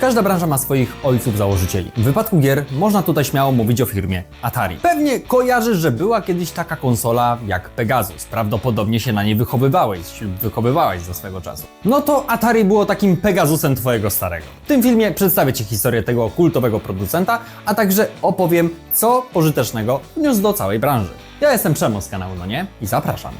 Każda branża ma swoich ojców założycieli. W wypadku gier można tutaj śmiało mówić o firmie Atari. Pewnie kojarzysz, że była kiedyś taka konsola jak Pegasus. Prawdopodobnie się na niej wychowywałaś ze swego czasu. No to Atari było takim Pegasusem twojego starego. W tym filmie przedstawię Ci historię tego kultowego producenta, a także opowiem, co pożytecznego wniósł do całej branży. Ja jestem Przemo z kanału No Nie i zapraszam.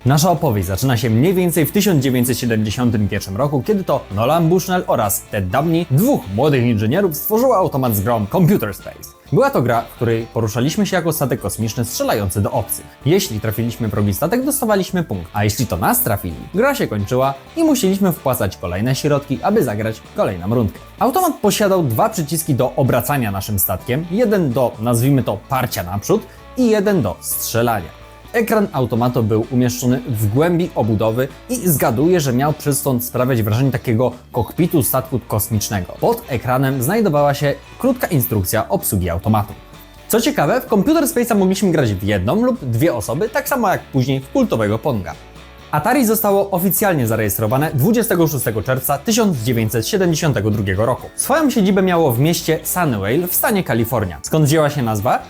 Nasza opowieść zaczyna się mniej więcej w 1971 roku, kiedy to Nolan Bushnell oraz Ted Dabney, dwóch młodych inżynierów, stworzyło automat z grą Computer Space. Była to gra, w której poruszaliśmy się jako statek kosmiczny strzelający do obcych. Jeśli trafiliśmy wrogi statek, dostawaliśmy punkt, a jeśli to nas trafili, gra się kończyła i musieliśmy wpłacać kolejne środki, aby zagrać kolejną rundkę. Automat posiadał dwa przyciski do obracania naszym statkiem, jeden do, nazwijmy to, parcia naprzód i jeden do strzelania. Ekran automatu był umieszczony w głębi obudowy i zgaduję, że miał przez to sprawiać wrażenie takiego kokpitu statku kosmicznego. Pod ekranem znajdowała się krótka instrukcja obsługi automatu. Co ciekawe, w Computer Space'a mogliśmy grać w jedną lub dwie osoby, tak samo jak później w kultowego Ponga. Atari zostało oficjalnie zarejestrowane 26 czerwca 1972 roku. Swoją siedzibę miało w mieście Sunnyvale w stanie Kalifornia. Skąd wzięła się nazwa?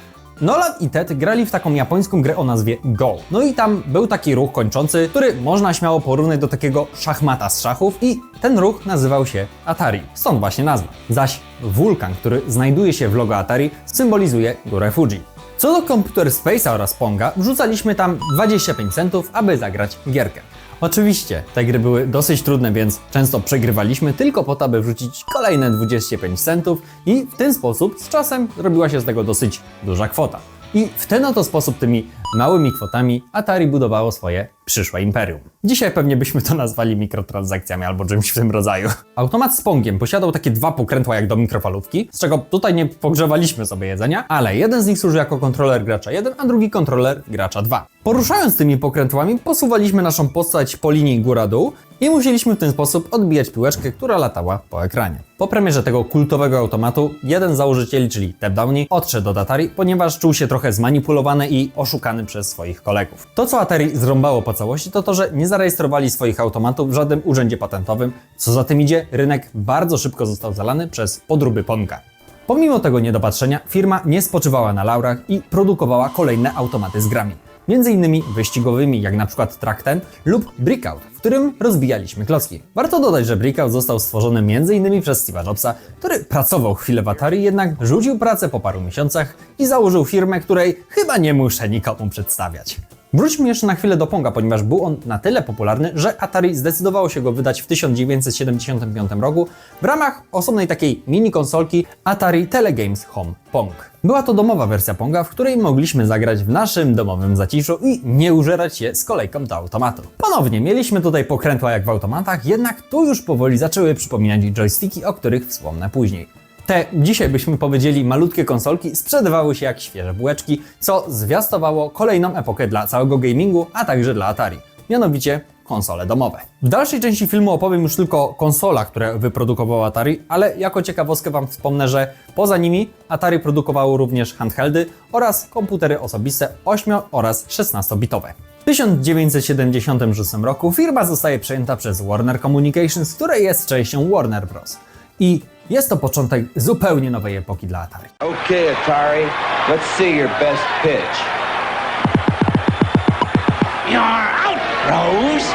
Nolan i Ted grali w taką japońską grę o nazwie Go. No i tam był taki ruch kończący, który można śmiało porównać do takiego szachmata z szachów i ten ruch nazywał się Atari. Stąd właśnie nazwa. Zaś wulkan, który znajduje się w logo Atari, symbolizuje górę Fuji. Co do Computer Space'a oraz Ponga, wrzucaliśmy tam 25 centów, aby zagrać gierkę. Oczywiście, te gry były dosyć trudne, więc często przegrywaliśmy tylko po to, aby wrzucić kolejne 25 centów i w ten sposób z czasem robiła się z tego dosyć duża kwota. I w ten oto sposób tymi małymi kwotami Atari budowało swoje przyszłe imperium. Dzisiaj pewnie byśmy to nazwali mikrotransakcjami albo czymś w tym rodzaju. Automat z Pongiem posiadał takie dwa pokrętła jak do mikrofalówki, z czego tutaj nie pogrzewaliśmy sobie jedzenia, ale jeden z nich służy jako kontroler gracza 1, a drugi kontroler gracza 2. Poruszając tymi pokrętłami posuwaliśmy naszą postać po linii góra-dół i musieliśmy w ten sposób odbijać piłeczkę, która latała po ekranie. Po premierze tego kultowego automatu jeden z założycieli, czyli Ted Dabney, odszedł od Atari, ponieważ czuł się trochę zmanipulowany i oszukany przez swoich kolegów. To, co Atari zrąbało po całości, to to, że nie zarejestrowali swoich automatów w żadnym urzędzie patentowym. Co za tym idzie, rynek bardzo szybko został zalany przez podróby Ponga. Pomimo tego niedopatrzenia, firma nie spoczywała na laurach i produkowała kolejne automaty z grami. Między innymi wyścigowymi, jak na przykład Track 10 lub Breakout, w którym rozbijaliśmy klocki. Warto dodać, że Breakout został stworzony m.in. przez Steve'a Jobsa, który pracował chwilę w Atari, jednak rzucił pracę po paru miesiącach i założył firmę, której chyba nie muszę nikomu przedstawiać. Wróćmy jeszcze na chwilę do Ponga, ponieważ był on na tyle popularny, że Atari zdecydowało się go wydać w 1975 roku w ramach osobnej takiej mini konsolki Atari Telegames Home Pong. Była to domowa wersja Ponga, w której mogliśmy zagrać w naszym domowym zaciszu i nie użerać się z kolejką do automatu. Ponownie mieliśmy tutaj pokrętła jak w automatach, jednak tu już powoli zaczęły przypominać joysticki, o których wspomnę później. Te, dzisiaj byśmy powiedzieli, malutkie konsolki sprzedawały się jak świeże bułeczki, co zwiastowało kolejną epokę dla całego gamingu, a także dla Atari. Mianowicie konsole domowe. W dalszej części filmu opowiem już tylko o konsolach, które wyprodukowało Atari, ale jako ciekawostkę Wam wspomnę, że poza nimi Atari produkowało również handheldy oraz komputery osobiste 8 oraz 16-bitowe. W 1976 roku firma zostaje przejęta przez Warner Communications, które jest częścią Warner Bros. I jest to początek zupełnie nowej epoki dla Atari. Okay, Atari, let's see your best pitch. You're out, Rose.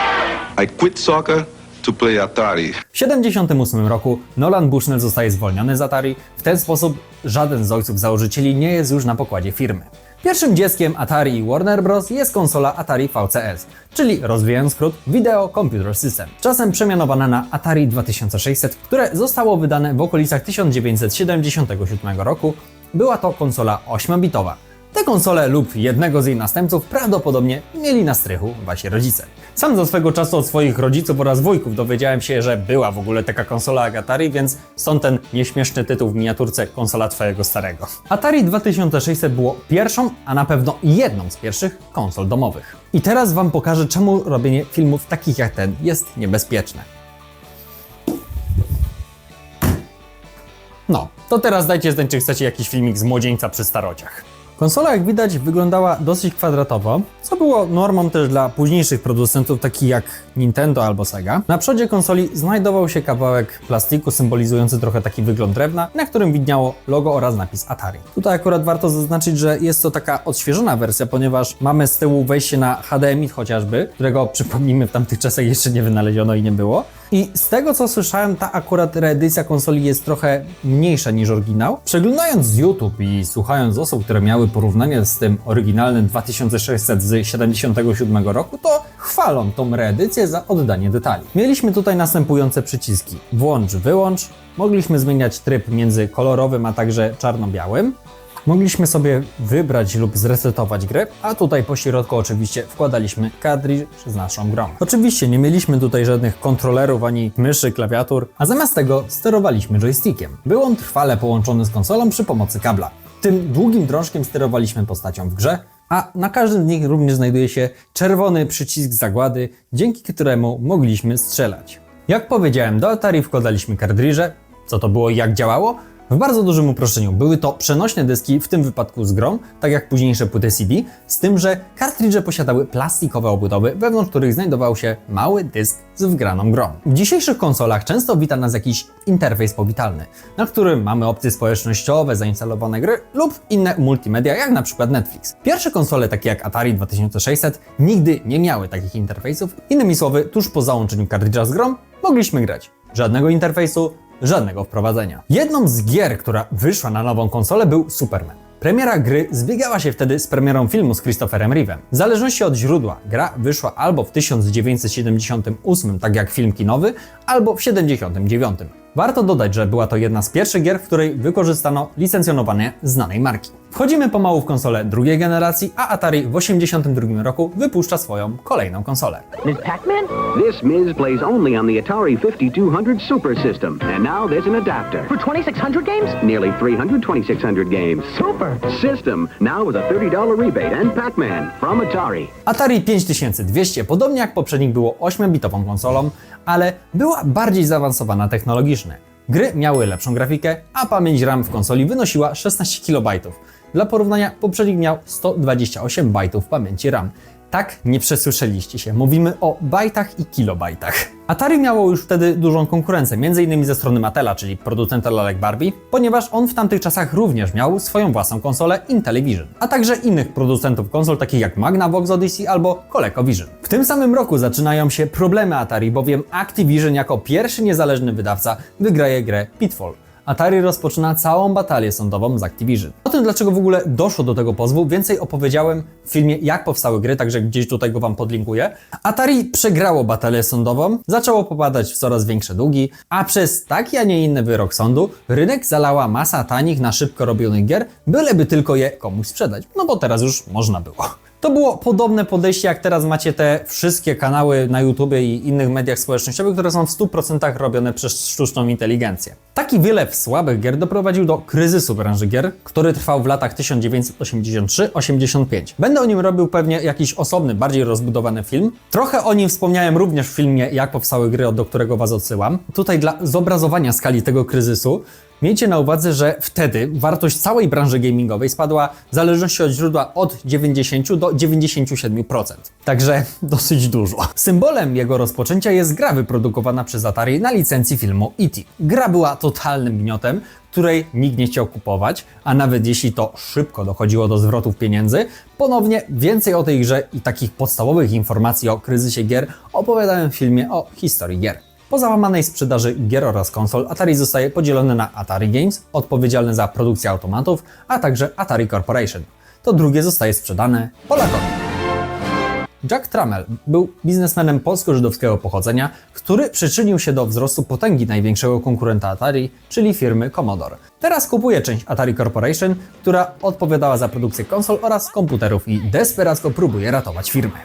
I quit soccer to play Atari. W 1978 roku Nolan Bushnell zostaje zwolniony z Atari. W ten sposób żaden z ojców założycieli nie jest już na pokładzie firmy. Pierwszym dzieckiem Atari i Warner Bros. Jest konsola Atari VCS, czyli rozwijając skrót Video Computer System, czasem przemianowana na Atari 2600, które zostało wydane w okolicach 1977 roku. Była to konsola 8-bitowa. Te konsole lub jednego z jej następców prawdopodobnie mieli na strychu wasi rodzice. Sam za swego czasu od swoich rodziców oraz wujków dowiedziałem się, że była w ogóle taka konsola jak Atari, więc stąd ten nieśmieszny tytuł w miniaturce konsola twojego starego. Atari 2600 było pierwszą, a na pewno jedną z pierwszych konsol domowych. I teraz Wam pokażę, czemu robienie filmów takich jak ten jest niebezpieczne. No, to teraz dajcie znać, czy chcecie jakiś filmik z młodzieńca przy starociach. Konsola, jak widać, wyglądała dosyć kwadratowo, co było normą też dla późniejszych producentów takich jak Nintendo albo Sega. Na przodzie konsoli znajdował się kawałek plastiku symbolizujący trochę taki wygląd drewna, na którym widniało logo oraz napis Atari. Tutaj akurat warto zaznaczyć, że jest to taka odświeżona wersja, ponieważ mamy z tyłu wejście na HDMI chociażby, którego przypomnijmy w tamtych czasach jeszcze nie wynaleziono i nie było. I z tego co słyszałem, ta akurat reedycja konsoli jest trochę mniejsza niż oryginał. Przeglądając YouTube i słuchając osób, które miały porównanie z tym oryginalnym 2600 z 77 roku, to chwalą tą reedycję za oddanie detali. Mieliśmy tutaj następujące przyciski: włącz, wyłącz, mogliśmy zmieniać tryb między kolorowym a także czarno-białym. Mogliśmy sobie wybrać lub zresetować grę, a tutaj po środku oczywiście wkładaliśmy kartridż z naszą grą. Oczywiście nie mieliśmy tutaj żadnych kontrolerów ani myszy, klawiatur, a zamiast tego sterowaliśmy joystickiem. Był on trwale połączony z konsolą przy pomocy kabla. Tym długim drążkiem sterowaliśmy postacią w grze, a na każdym z nich również znajduje się czerwony przycisk zagłady, dzięki któremu mogliśmy strzelać. Jak powiedziałem, do Atari wkładaliśmy kartridże. Co to było i jak działało? W bardzo dużym uproszczeniu były to przenośne dyski, w tym wypadku z grą, tak jak późniejsze płyty CD, z tym, że kartridże posiadały plastikowe obudowy, wewnątrz których znajdował się mały dysk z wgraną grą. W dzisiejszych konsolach często wita nas jakiś interfejs powitalny, na którym mamy opcje społecznościowe, zainstalowane gry lub inne multimedia, jak na przykład Netflix. Pierwsze konsole, takie jak Atari 2600, nigdy nie miały takich interfejsów. Innymi słowy, tuż po załączeniu kartridża z grą mogliśmy grać. Żadnego interfejsu, żadnego wprowadzenia. Jedną z gier, która wyszła na nową konsolę, był Superman. Premiera gry zbiegała się wtedy z premierą filmu z Christopherem Reevem. W zależności od źródła, gra wyszła albo w 1978, tak jak film kinowy, albo w 1979. Warto dodać, że była to jedna z pierwszych gier, w której wykorzystano licencjonowanie znanej marki. Wchodzimy pomału w konsolę drugiej generacji, a Atari w 1982 roku wypuszcza swoją kolejną konsolę. Ms. Pac-Man? This Miz plays only on the Atari 5200 Super System, and now there's an adapter. For 2,600 games? Nearly 2,600 games. Super. System, now with a $30 rebate and Pac-Man from Atari. Atari 5200, podobnie jak poprzednik, było 8-bitową konsolą, ale była bardziej zaawansowana technologicznie. Gry miały lepszą grafikę, a pamięć RAM w konsoli wynosiła 16 KB. Dla porównania, poprzednik miał 128 bajtów pamięci RAM. Tak, nie przesłyszeliście się, mówimy o bajtach i kilobajtach. Atari miało już wtedy dużą konkurencję, m.in. ze strony Mattela, czyli producenta lalek Barbie, ponieważ on w tamtych czasach również miał swoją własną konsolę Intellivision, a także innych producentów konsol takich jak Magnavox Odyssey albo ColecoVision. W tym samym roku zaczynają się problemy Atari, bowiem Activision jako pierwszy niezależny wydawca wygraje grę Pitfall. Atari rozpoczyna całą batalię sądową z Activision. O tym, dlaczego w ogóle doszło do tego pozwu, więcej opowiedziałem w filmie Jak powstały gry, także gdzieś tutaj go Wam podlinkuję. Atari przegrało batalię sądową, zaczęło popadać w coraz większe długi, a przez taki, a nie inny wyrok sądu, rynek zalała masa tanich, na szybko robionych gier, byleby tylko je komuś sprzedać. No bo teraz już można było. To było podobne podejście, jak teraz macie te wszystkie kanały na YouTubie i innych mediach społecznościowych, które są w 100% robione przez sztuczną inteligencję. Taki wylew słabych gier doprowadził do kryzysu branży gier, który trwał w latach 1983-85. Będę o nim robił pewnie jakiś osobny, bardziej rozbudowany film. Trochę o nim wspomniałem również w filmie Jak powstały gry, do którego Was odsyłam. Tutaj dla zobrazowania skali tego kryzysu miejcie na uwadze, że wtedy wartość całej branży gamingowej spadła w zależności od źródła od 90 do 97%. Także dosyć dużo. Symbolem jego rozpoczęcia jest gra wyprodukowana przez Atari na licencji filmu E.T. Gra była totalnym gniotem, której nikt nie chciał kupować, a nawet jeśli to szybko dochodziło do zwrotów pieniędzy, ponownie więcej o tej grze i takich podstawowych informacji o kryzysie gier opowiadałem w filmie o historii gier. Po załamanej sprzedaży gier oraz konsol, Atari zostaje podzielony na Atari Games, odpowiedzialny za produkcję automatów, a także Atari Corporation. To drugie zostaje sprzedane Polakowi. Jack Tramiel był biznesmenem polsko-żydowskiego pochodzenia, który przyczynił się do wzrostu potęgi największego konkurenta Atari, czyli firmy Commodore. Teraz kupuje część Atari Corporation, która odpowiadała za produkcję konsol oraz komputerów i desperacko próbuje ratować firmę.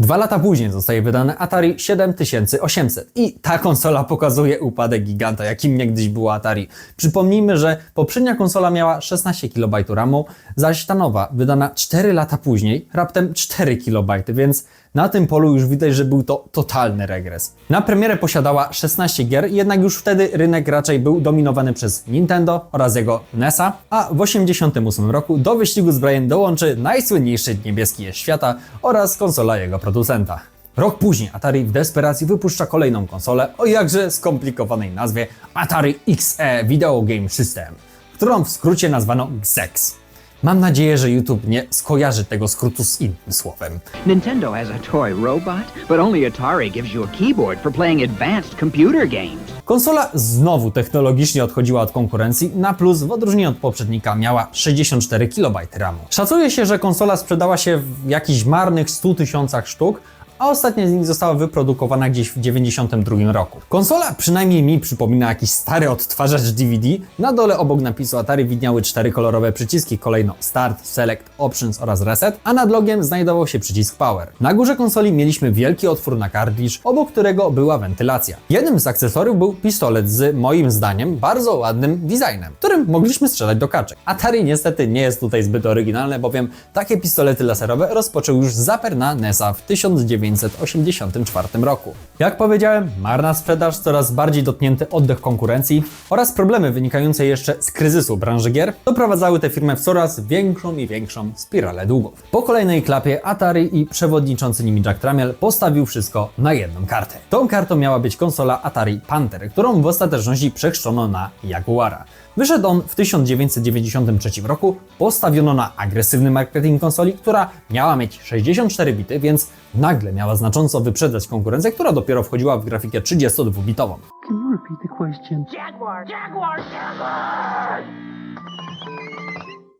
2 lata później zostaje wydane Atari 7800 i ta konsola pokazuje upadek giganta, jakim niegdyś było Atari. Przypomnijmy, że poprzednia konsola miała 16 KB RAMu, zaś ta nowa, wydana 4 lata później, raptem 4 KB, więc Na tym polu już widać, że był to totalny regres. Na premierę posiadała 16 gier, jednak już wtedy rynek raczej był dominowany przez Nintendo oraz jego NES-a, a w 1988 roku do wyścigu zbrojeń dołączy najsłynniejszy niebieski jeźdź świata oraz konsola jego producenta. Rok później Atari w desperacji wypuszcza kolejną konsolę o jakże skomplikowanej nazwie Atari XE Video Game System, którą w skrócie nazwano XEX. Mam nadzieję, że YouTube nie skojarzy tego skrótu z innym słowem. Nintendo has a toy robot, but only Atari gives you a keyboard for playing advanced computer games. Konsola znowu technologicznie odchodziła od konkurencji, na plus w odróżnieniu od poprzednika miała 64 KB RAMu. Szacuje się, że konsola sprzedała się w jakichś marnych 100 000 sztuk, a ostatnia z nich została wyprodukowana gdzieś w 1992 roku. Konsola przynajmniej mi przypomina jakiś stary odtwarzacz DVD. Na dole obok napisu Atari widniały 4 kolorowe przyciski, kolejno Start, Select, Options oraz Reset, a nad logiem znajdował się przycisk Power. Na górze konsoli mieliśmy wielki otwór na kartridż, obok którego była wentylacja. Jednym z akcesoriów był pistolet z, moim zdaniem, bardzo ładnym designem, którym mogliśmy strzelać do kaczek. Atari niestety nie jest tutaj zbyt oryginalne, bowiem takie pistolety laserowe rozpoczął już Zapper na NES-a w 1984 roku. Jak powiedziałem, marna sprzedaż, coraz bardziej dotknięty oddech konkurencji oraz problemy wynikające jeszcze z kryzysu branży gier doprowadzały tę firmę w coraz większą i większą spiralę długów. Po kolejnej klapie Atari i przewodniczący nimi Jack Tramiel postawił wszystko na jedną kartę. Tą kartą miała być konsola Atari Panther, którą w ostateczności przechrzczono na Jaguara. Wyszedł on w 1993 roku, postawiono na agresywny marketing konsoli, która miała mieć 64 bity, więc nagle miała znacząco wyprzedzać konkurencję, która dopiero wchodziła w grafikę 32-bitową.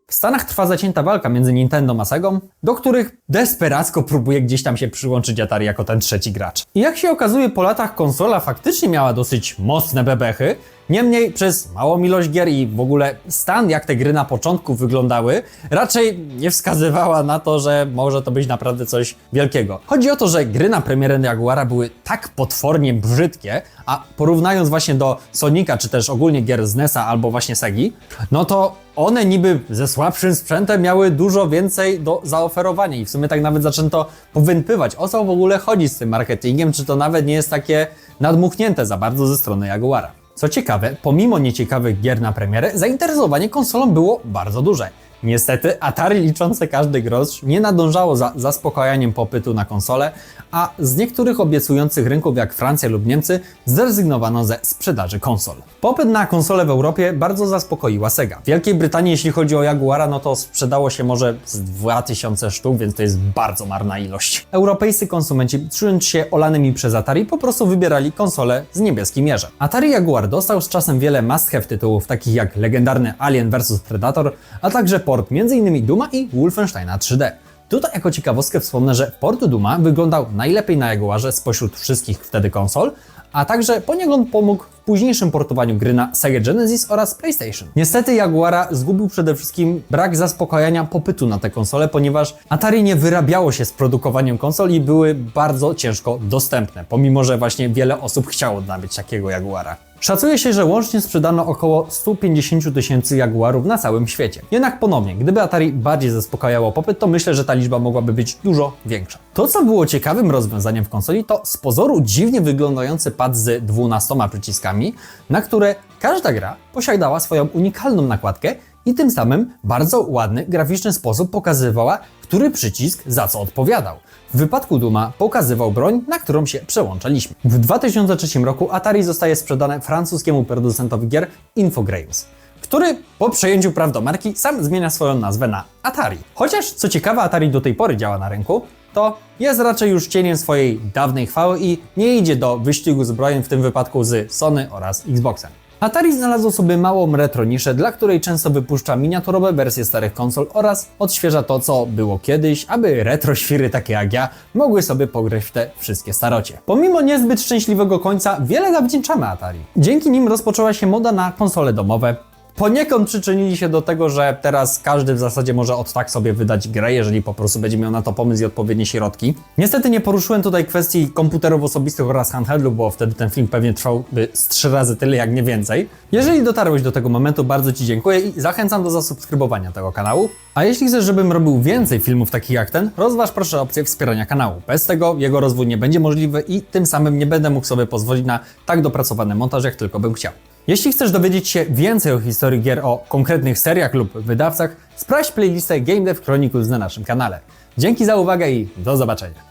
W Stanach trwa zacięta walka między Nintendo a Segą, do których desperacko próbuje gdzieś tam się przyłączyć Atari jako ten trzeci gracz. I jak się okazuje, po latach konsola faktycznie miała dosyć mocne bebechy, niemniej przez małą ilość gier i w ogóle stan, jak te gry na początku wyglądały, raczej nie wskazywała na to, że może to być naprawdę coś wielkiego. Chodzi o to, że gry na premierę Jaguara były tak potwornie brzydkie, a porównując właśnie do Sonika, czy też ogólnie gier z NES-a albo właśnie Segi, no to one niby ze słabszym sprzętem miały dużo więcej do zaoferowania i w sumie tak nawet zaczęto powątpywać, o co w ogóle chodzi z tym marketingiem, czy to nawet nie jest takie nadmuchnięte za bardzo ze strony Jaguara. Co ciekawe, pomimo nieciekawych gier na premierę, zainteresowanie konsolą było bardzo duże. Niestety Atari, liczące każdy grosz, nie nadążało za zaspokajaniem popytu na konsole, a z niektórych obiecujących rynków jak Francja lub Niemcy zrezygnowano ze sprzedaży konsol. Popyt na konsole w Europie bardzo zaspokoiła Sega. W Wielkiej Brytanii, jeśli chodzi o Jaguara, no to sprzedało się może z 2000 sztuk, więc to jest bardzo marna ilość. Europejscy konsumenci, czując się olanymi przez Atari, po prostu wybierali konsole z niebieskim jeżem. Atari Jaguar dostał z czasem wiele must-have tytułów, takich jak legendarny Alien vs Predator, a także port m.in. Duma i Wolfensteina 3D. Tutaj jako ciekawostkę wspomnę, że port Duma wyglądał najlepiej na Jaguarze spośród wszystkich wtedy konsol, a także poniekąd pomógł w późniejszym portowaniu gry na Sega Genesis oraz PlayStation. Niestety Jaguara zgubił przede wszystkim brak zaspokajania popytu na te konsole, ponieważ Atari nie wyrabiało się z produkowaniem konsol i były bardzo ciężko dostępne, pomimo że właśnie wiele osób chciało nabyć takiego Jaguara. Szacuje się, że łącznie sprzedano około 150 000 Jaguarów na całym świecie. Jednak ponownie, gdyby Atari bardziej zaspokajało popyt, to myślę, że ta liczba mogłaby być dużo większa. To, co było ciekawym rozwiązaniem w konsoli, to z pozoru dziwnie wyglądający pad z 12 przyciskami, na które każda gra posiadała swoją unikalną nakładkę i tym samym bardzo ładny, graficzny sposób pokazywała, który przycisk za co odpowiadał. W wypadku Duma pokazywał broń, na którą się przełączaliśmy. W 2003 roku Atari zostaje sprzedane francuskiemu producentowi gier Infogrames, który po przejęciu praw do marki sam zmienia swoją nazwę na Atari. Chociaż, co ciekawe, Atari do tej pory działa na rynku, to jest raczej już cieniem swojej dawnej chwały i nie idzie do wyścigu zbrojeń, w tym wypadku z Sony oraz Xboxem. Atari znalazło sobie małą retro niszę, dla której często wypuszcza miniaturowe wersje starych konsol oraz odświeża to, co było kiedyś, aby retro świry takie jak ja mogły sobie pograć w te wszystkie starocie. Pomimo niezbyt szczęśliwego końca, wiele zawdzięczamy Atari. Dzięki nim rozpoczęła się moda na konsole domowe, poniekąd przyczynili się do tego, że teraz każdy w zasadzie może od tak sobie wydać grę, jeżeli po prostu będzie miał na to pomysł i odpowiednie środki. Niestety nie poruszyłem tutaj kwestii komputerów osobistych oraz handheldu, bo wtedy ten film pewnie trwałby z 3 razy tyle, jak nie więcej. Jeżeli dotarłeś do tego momentu, bardzo Ci dziękuję i zachęcam do zasubskrybowania tego kanału. A jeśli chcesz, żebym robił więcej filmów takich jak ten, rozważ proszę opcję wspierania kanału. Bez tego jego rozwój nie będzie możliwy i tym samym nie będę mógł sobie pozwolić na tak dopracowany montaż, jak tylko bym chciał. Jeśli chcesz dowiedzieć się więcej o historii gier, o konkretnych seriach lub wydawcach, sprawdź playlistę Game Dev Chronicles na naszym kanale. Dzięki za uwagę i do zobaczenia.